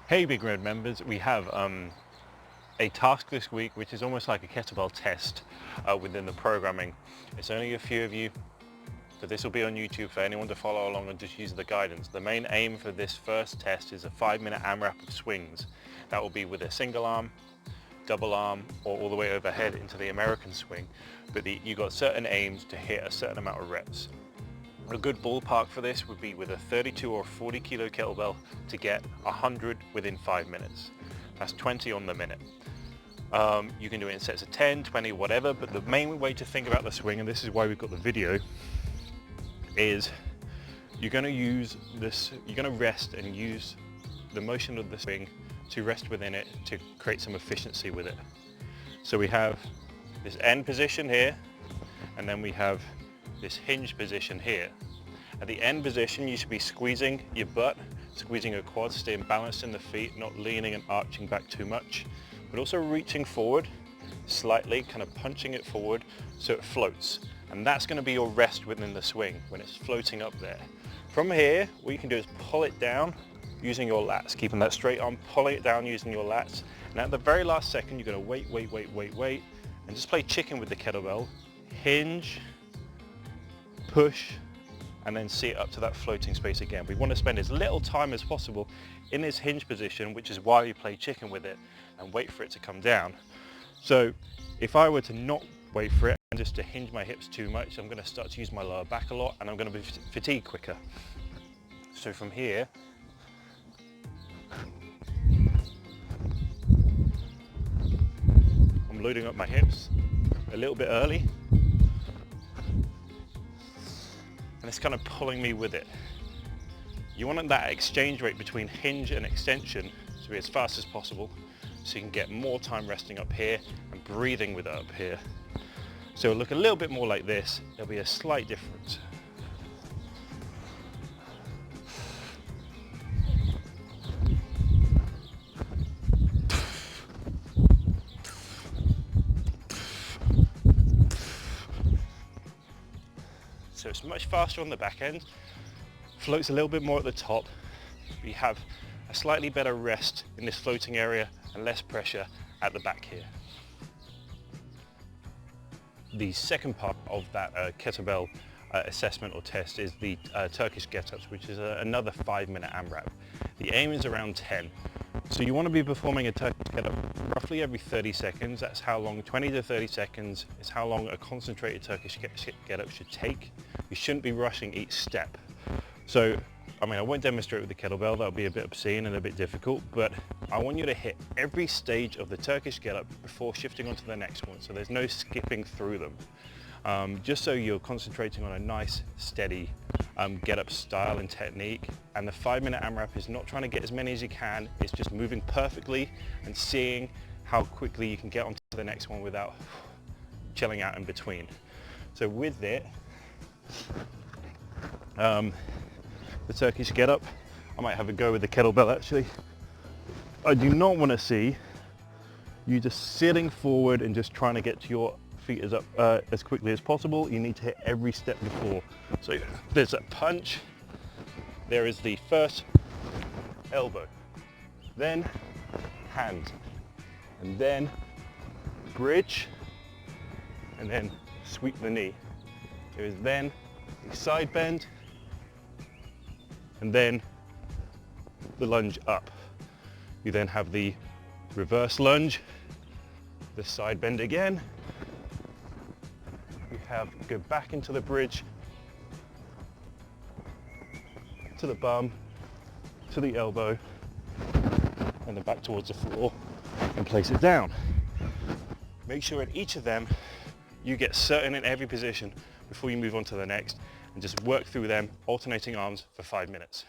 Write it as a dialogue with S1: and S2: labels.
S1: Hey Big Red members, we have a task this week which is almost like a kettlebell test within the programming. It's only a few of you, so this will be on YouTube for anyone to follow along and just use the guidance. The main aim for this first test is a 5-minute AMRAP of swings. That will be with a single arm, double arm, or all the way overhead into the American swing. But you've got certain aims to hit a certain amount of reps. A good ballpark for this would be with a 32 or 40 kilo kettlebell to get 100 within 5 minutes. That's 20 on the minute. You can do it in sets of 10, 20, whatever, but the main way to think about the swing, and this is why we've got the video, is you're going to rest and use the motion of the swing to rest within it to create some efficiency with it. So we have this end position here, and then we have this hinge position here. At the end position, you should be squeezing your butt, squeezing your quads, staying balanced in the feet, not leaning and arching back too much, but also reaching forward slightly, kind of punching it forward so it floats. And that's going to be your rest within the swing when it's floating up there. From here, what you can do is pull it down using your lats, keeping that straight arm, pulling it down using your lats. And at the very last second, you're going to wait, and just play chicken with the kettlebell. Hinge, push, and then see it up to that floating space again. We want to spend as little time as possible in this hinge position, which is why you play chicken with it, and wait for it to come down. So if I were to not wait for it and just to hinge my hips too much, I'm going to start to use my lower back a lot, and I'm going to be fatigued quicker. So from here, I'm loading up my hips a little bit early, and it's kind of pulling me with it. You want that exchange rate between hinge and extension to be as fast as possible, so you can get more time resting up here and breathing with it up here. So it'll look a little bit more like this. There'll be a slight difference. So it's much faster on the back end, floats a little bit more at the top. We have a slightly better rest in this floating area and less pressure at the back here. The second part of that kettlebell assessment or test is the Turkish get-ups, which is another 5-minute AMRAP. The aim is around 10. So you want to be performing a Turkish get-up roughly every 30 seconds. That's how long, 20 to 30 seconds is how long a concentrated Turkish get-up should take. You shouldn't be rushing each step. So, I mean, I won't demonstrate with the kettlebell, that'll be a bit obscene and a bit difficult, but I want you to hit every stage of the Turkish get-up before shifting onto the next one, so there's no skipping through them. Just so you're concentrating on a nice, steady get-up style and technique. And the 5-minute AMRAP is not trying to get as many as you can, it's just moving perfectly and seeing how quickly you can get onto the next one without chilling out in between. So with it, the Turkish get-up, I might have a go with the kettlebell actually. I do not want to see you just sitting forward and just trying to get to your feet as quickly as possible. You need to hit every step before. So there's a punch, there is the first elbow, then hand, and then bridge, and then sweep the knee. There is then a side bend, and then the lunge up. You then have the reverse lunge, the side bend again. You have go back into the bridge, to the bum, to the elbow, and then back towards the floor and place it down. Make sure in each of them you get certain in every position before you move on to the next, and just work through them, alternating arms for 5 minutes.